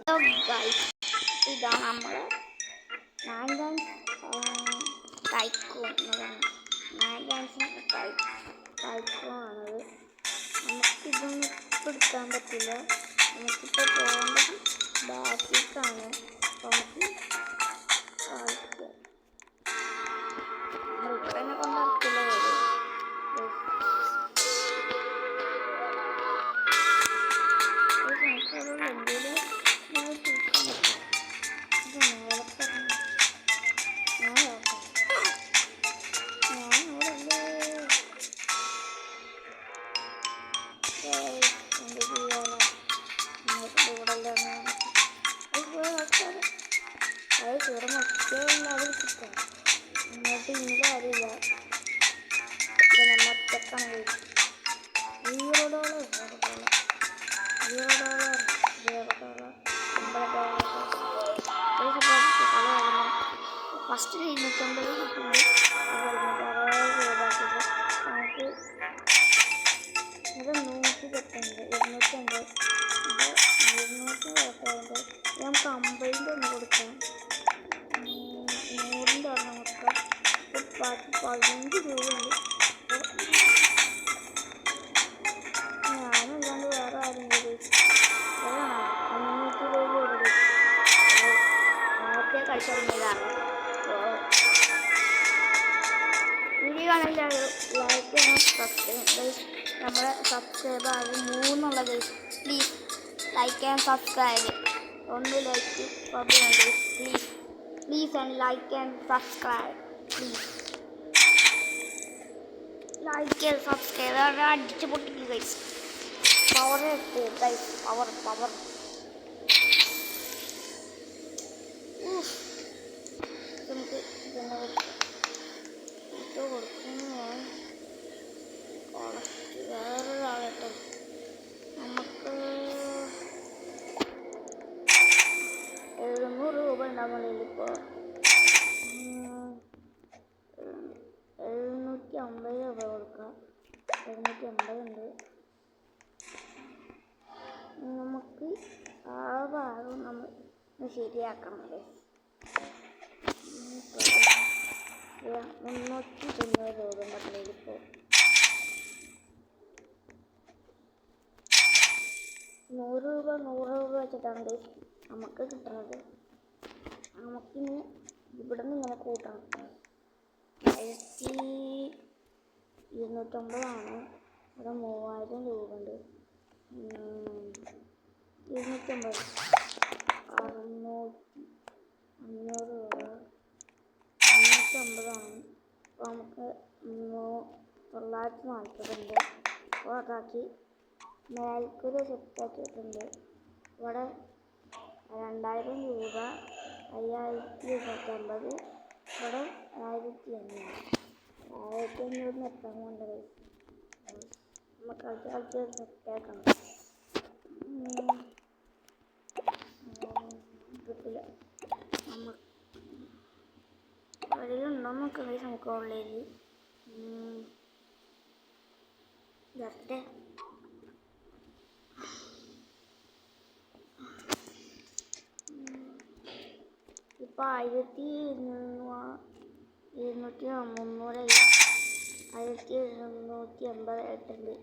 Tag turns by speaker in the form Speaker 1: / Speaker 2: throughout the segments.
Speaker 1: Hello guys, ഇതാണ് നമ്മൾ നാൻ tycoon ടൈക്കോണാണത്. നമുക്കിതൊന്നും ഇപ്പം എടുക്കാൻ പറ്റില്ല. നമുക്കിപ്പോൾ പോകേണ്ടത് ബാക്കിലേക്കാണ്. അപ്പോൾ നമുക്ക് ഇവിടെ തന്നെ കൊണ്ടിറക്കില്ല വരും. ഇങ്ങോട്ട് ഇനി കാര്യമില്ല. നമ്മക്കാണ് ഫസ്റ്റ് 250 കിട്ടുന്നത്. നമുക്ക് ഇത് 150 250 നമുക്ക് 50 ഒന്ന് കൊടുക്കാം. 100 ഒരെണ്ണം കൊടുക്കാം. 15 രൂപയുണ്ട്. ഞാനല്ലാണ്ട് വേറെ ആരെങ്കിലും 500 രൂപ നേരത്തെ കളിച്ചിറങ്ങിയതാണ്. വീഡിയോ കാണാൻ ലൈക്ക് ചെയ്യണം, സബ്സ്ക്രൈബ്. നമ്മുടെ സബ്സ്ക്രൈബ് ആയി 3 guys. Please like and subscribe. ഒന്ന് like please and like and subscribe please. Like and subscribe അടിച്ച് പൊട്ടിക്കുക ഗൈസ്. പവർ ഗൈസ്, പവർ നമുക്ക് ഇത് കൊടുക്കുന്ന വേറൊരാളട്ടോ. നമുക്ക് 700 രൂപ ഉണ്ടാകുന്നില്ല. ഇപ്പോൾ 750 രൂപ കൊടുക്കാം. 750 ഉണ്ട്. നമുക്ക് ആ ഭാഗം നമ്മൾ ശരിയാക്കണം. 390 രൂപ ഉണ്ടാക്കുന്നില്ല. ഇപ്പോൾ 100 രൂപ വെച്ചിട്ടാണ് നമുക്ക് കിട്ടുന്നത്. നമുക്കിനി ഇവിടെ നിന്ന് ഇങ്ങനെ കൂട്ടണം. 1250 ഇവിടെ 3000 രൂപ ഉണ്ട്. 250 500 രൂപ 550 ആണ്. അപ്പോൾ നമുക്ക് 940 ഉണ്ട്. അപ്പോൾ അതാക്കി മേൽക്കൊരു സെറ്റാക്കിയിട്ടുണ്ട്. ഇവിടെ 2000 രൂപ 5250. ഇവിടെ 1500 എത്താൻ കൊണ്ടത്. നമുക്ക് കളിച്ച് സെറ്റാക്കണം. കിട്ടില്ല. അതിലുണ്ടോ നമുക്ക് നമുക്ക് ഓൺലൈനിൽ വരട്ടെ. ഇപ്പോൾ 1200 1780 ആയിട്ടുണ്ട്.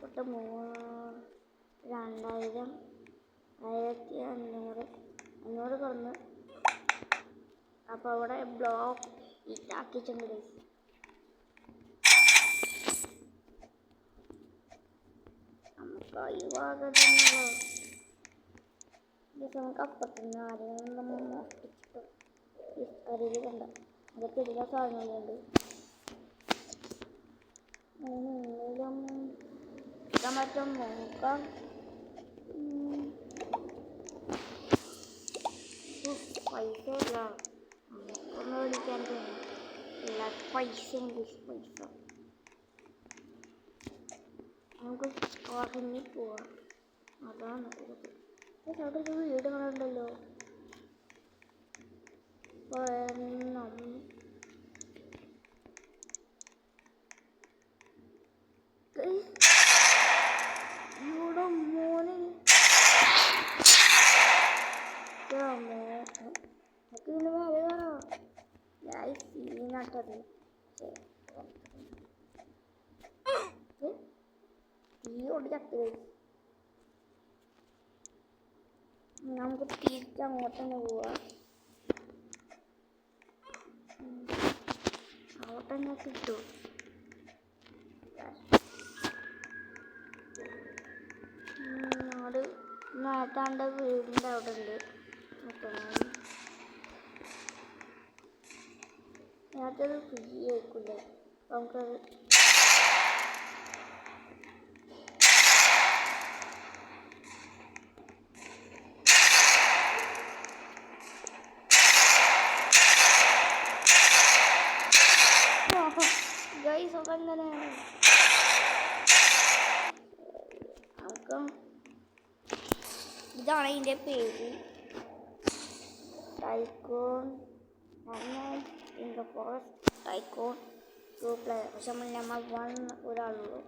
Speaker 1: തൊട്ട് 2000 1500 കുറഞ്ഞ്. അപ്പോൾ അവിടെ ബ്ലോക്ക് ഇതാക്കിയിട്ടുണ്ട്. നമുക്ക് ഈ ഭാഗം തന്നെയുള്ളൂ. നമുക്ക് അപ്പുറത്തുനിന്ന് ആരെയും നമ്മൾ മോഷ്ടിച്ചിട്ട് അരിയിൽ കണ്ട അതൊക്കെ എല്ലാ സാധനങ്ങളുണ്ട്. എന്തെങ്കിലും കിട്ടാൻ പറ്റും നോക്കാം. പൈസ ഇല്ല, നമുക്കൊന്ന് വിളിക്കാൻ ഇല്ല. പൈസ നമുക്ക് ഉറങ്ങി പോവാം. അതാണ് അവിടെ ഒരു വീട് കാണുന്നുണ്ടല്ലോ. ഇവിടെ മോനെ കേട്ടത്. തീ കൊണ്ട് ചത്ത് നമുക്ക് തിരിച്ചങ്ങോട്ട് തന്നെ പോവാം. അങ്ങോട്ട് തന്നെ കിട്ടും. ഞങ്ങളുടെ നേരത്താണ്ട് വീടിൻ്റെ അവിടെ ഉണ്ട്. നേരത്തെ ഫ്രീ ആയിരിക്കില്ലേ, നമുക്കത് ഗൈസ് ഒക്കെ എങ്ങനെയാണ് നമുക്ക് ഇതാണ് ഇതിൻ്റെ പേര്, tycoon in the forest tycoon 2 player. പക്ഷെ നമ്മൾ 1 ഒരാളുള്ളൂ.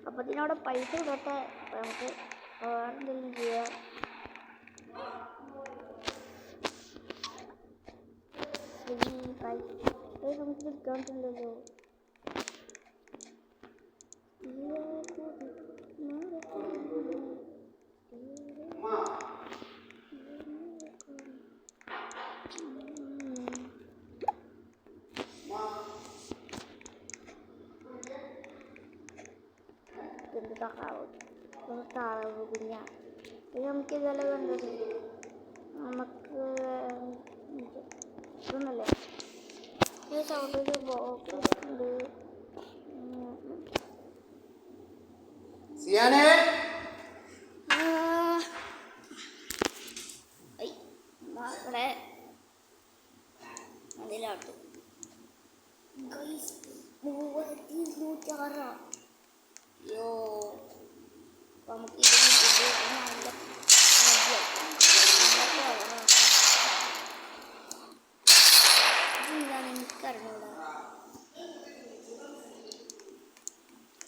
Speaker 1: അപ്പം ഇതിനവിടെ പൈസ ഇടട്ടെ. അപ്പം നമുക്ക് വേറെ എന്തെങ്കിലും ചെയ്യാം. നമുക്ക് എടുക്കാണ്ടില്ലല്ലോ. എന്ത് താറാവ് കുഞ്ഞ നമുക്ക് ഇതെല്ലാം കണ്ടത്. നമുക്ക് ഇതൊന്നല്ലേ ഈ സൗണ്ടിൽ ബോക്സ് ഉണ്ട്. ഇവിടെ അതിലാട്ട് 3206. യോ നമുക്ക്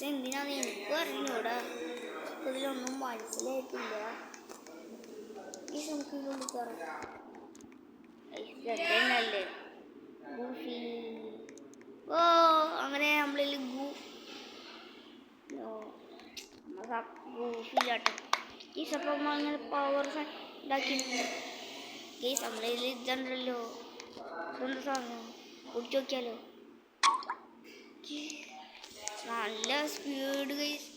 Speaker 1: എന്തിനാന്ന് എനിക്കും അറിഞ്ഞൂടാ. ഇതിലൊന്നും മനസ്സിലായിട്ടില്ല. ഈ നമുക്ക് ഇതിനുള്ളിൽ കയറാം. ശ്രദ്ധയല്ലേ ഗൂഫി. ഓ അങ്ങനെ നമ്മളിൽ ഗൂഫിയിലാട്ടോ. ഈ സപ്പം അങ്ങനെ പവർ ഉണ്ടാക്കിയിട്ടുണ്ട്. ഈ നമ്മളിൽ ഇതുണ്ടല്ലോ സ്വന്തം സാധനം കുടിച്ചു നോക്കിയാലോ. നല്ല സ്പീഡ് ഗൈസ്.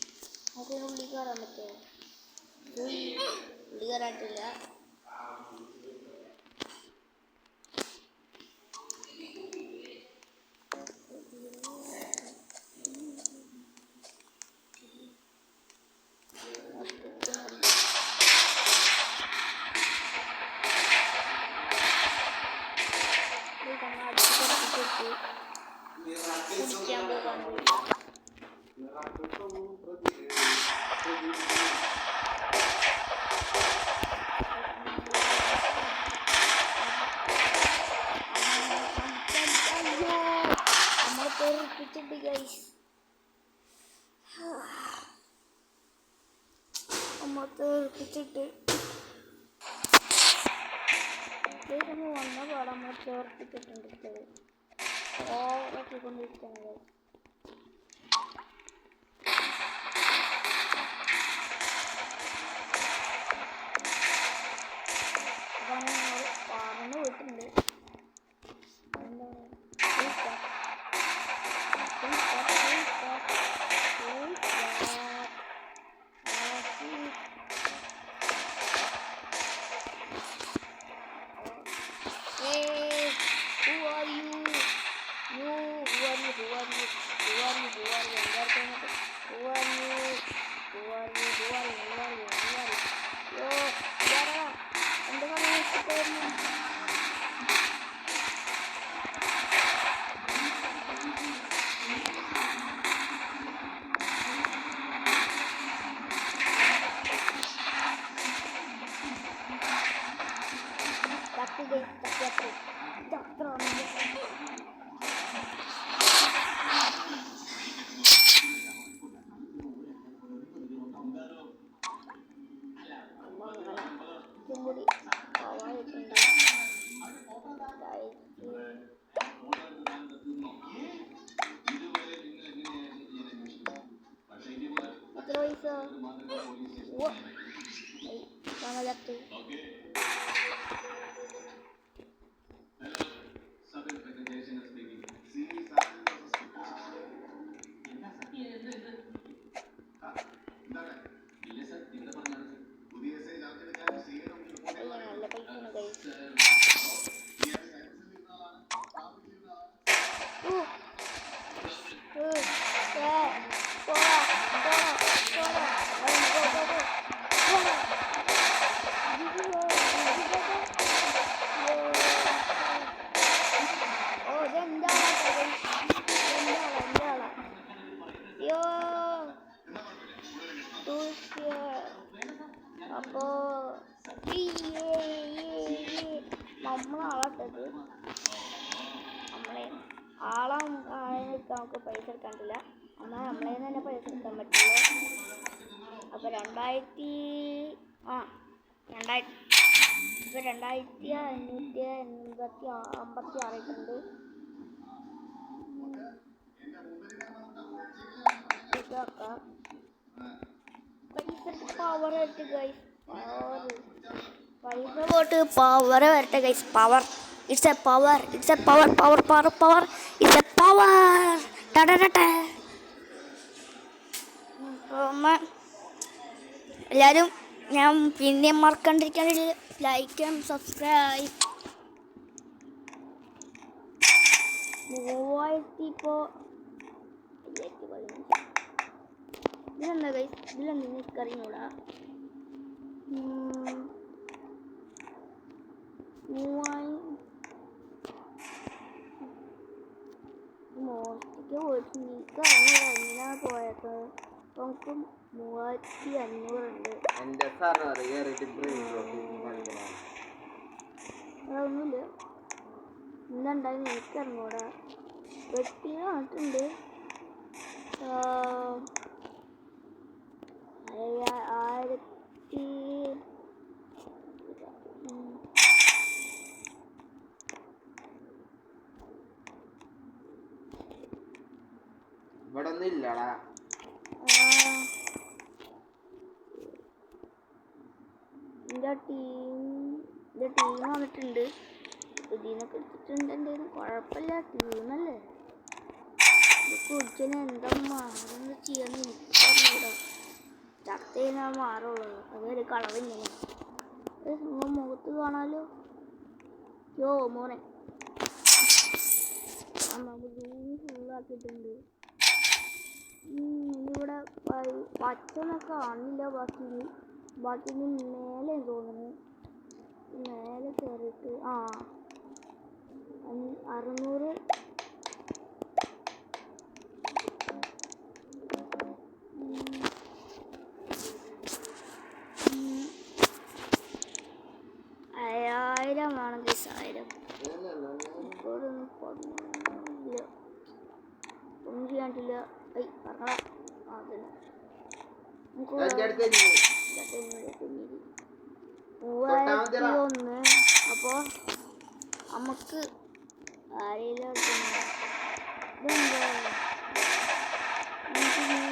Speaker 1: നമുക്ക് ഉള്ളിൽ കയറാൻ പറ്റുമോ? ഉള്ളിൽ കയറാനിട്ടില്ല. കുടിക്കാൻ പോകാൻ നമ്മൾ തെറിപ്പിച്ചിട്ട് ഗൈസ്. നമ്മൾ തെറിപ്പിച്ചിട്ട് നമ്മൾ വന്ന പാടെ നമ്മൾ ചേർത്തിട്ടുണ്ട്. ഓക്കെക്കൊണ്ടിരിക്കുന്നത് അതാണ് ഞങ്ങൾ പറഞ്ഞു പോയിട്ടുണ്ട്. Who are you? Who are you? എത്ര പൈസ? കാണാത്ത നല്ല പൈസയാണ് ഗൈസ്. അപ്പോ നമ്മളാളാട്ടത് നമ്മളെ ആളായിട്ട് നമുക്ക് പൈസ എടുക്കാണ്ടില്ല. എന്നാൽ നമ്മളെ തന്നെ പൈസ എടുക്കാൻ പറ്റില്ല. അപ്പോൾ 2556 ആയിട്ടുണ്ട്. പവർ വരട്ടെ ഗൈസ്, പൈസ പോട്ട് പവർ വരട്ടെ guys. Power, it's A power, it's A power, power power power, it's A power. എല്ലാവരും ഞാൻ പിന്നെ മറക്കാണ്ടിരിക്കാനില്ല, ലൈക്ക് ആൻഡ് സബ്സ്ക്രൈബ്. 3015 ഇതെന്താ ഗൈസ്? ഇതിലെന്താ എനിക്കറിഞ്ഞൂടാ. 3000 മോഷ്ടിക്ക് പോയിട്ട് എനിക്കറിഞ്ഞൂടാ പോയത്. നമുക്ക് 3500 ഉണ്ട്. അതൊന്നുമില്ല, എന്തുണ്ടായിരുന്നു എനിക്കറിഞ്ഞൂടാ. വെട്ടി വന്നിട്ടുണ്ട്. 1000
Speaker 2: ഇവിടെ ഒന്നും ഇല്ലടാ.
Speaker 1: എൻ്റെ ടീം വന്നിട്ടുണ്ട്. ഇതിനൊക്കെ എടുത്തിട്ടുണ്ട്. എന്തായാലും കുഴപ്പമില്ല, ടീമല്ലേ. കുടിച്ചതിന് എന്താ മാറുന്ന ചെയ്യാന്ന് എനിക്കറിയൂടാ. ചത്തതിനാ മാറുള്ളൂ. അതൊരു കളറിങ്ങനെ മുഖത്ത് കാണാലോ. യോ മോനെ ഫുള്ളാക്കിയിട്ടുണ്ട്. ഇവിടെ പച്ചൊന്നും കാണില്ല. ബാക്കി മേലെ തോന്നുന്നു. മേലെ കയറിയിട്ട് 600 1000 വേണം ഗൈസ്. 1000 ഒന്നും ചെയ്യാണ്ടില്ല. പറഞ്ഞ 3001. അപ്പോൾ നമുക്ക് ആരെങ്കിലും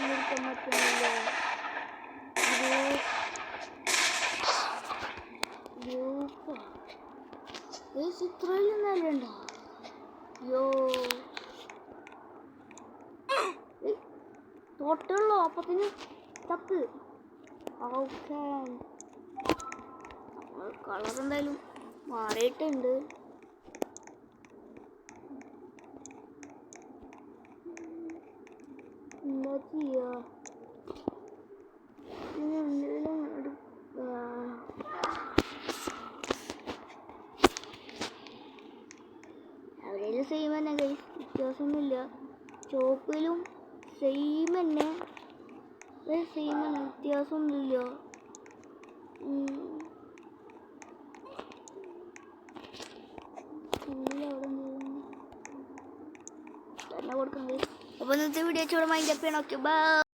Speaker 1: എടുക്കാൻ പറ്റുന്നില്ല. ഇത്രയും നേരമുണ്ടോ? യോ തൊട്ടുള്ളൂ, അപ്പത്തിന് തപ്പ്. ഓക്കെ, കളർ എന്തായാലും മാറിയിട്ടുണ്ട്. എന്താ ചെയ്യാ? അവരെല്ലാം സെയിം തന്നെ ഗൈസ്, വ്യത്യാസമൊന്നുമില്ല. ചോപ്പിലും സെയിം തന്നെ, സെയിം തന്നെ, വ്യത്യാസമൊന്നുമില്ല. തന്നെ കൊടുക്കുന്നത്. അപ്പോൾ ഇന്നത്തെ വീഡിയോ ചൂട് മൈൻഡ് അപ്പ് ചെയ്യണം. Okay, by.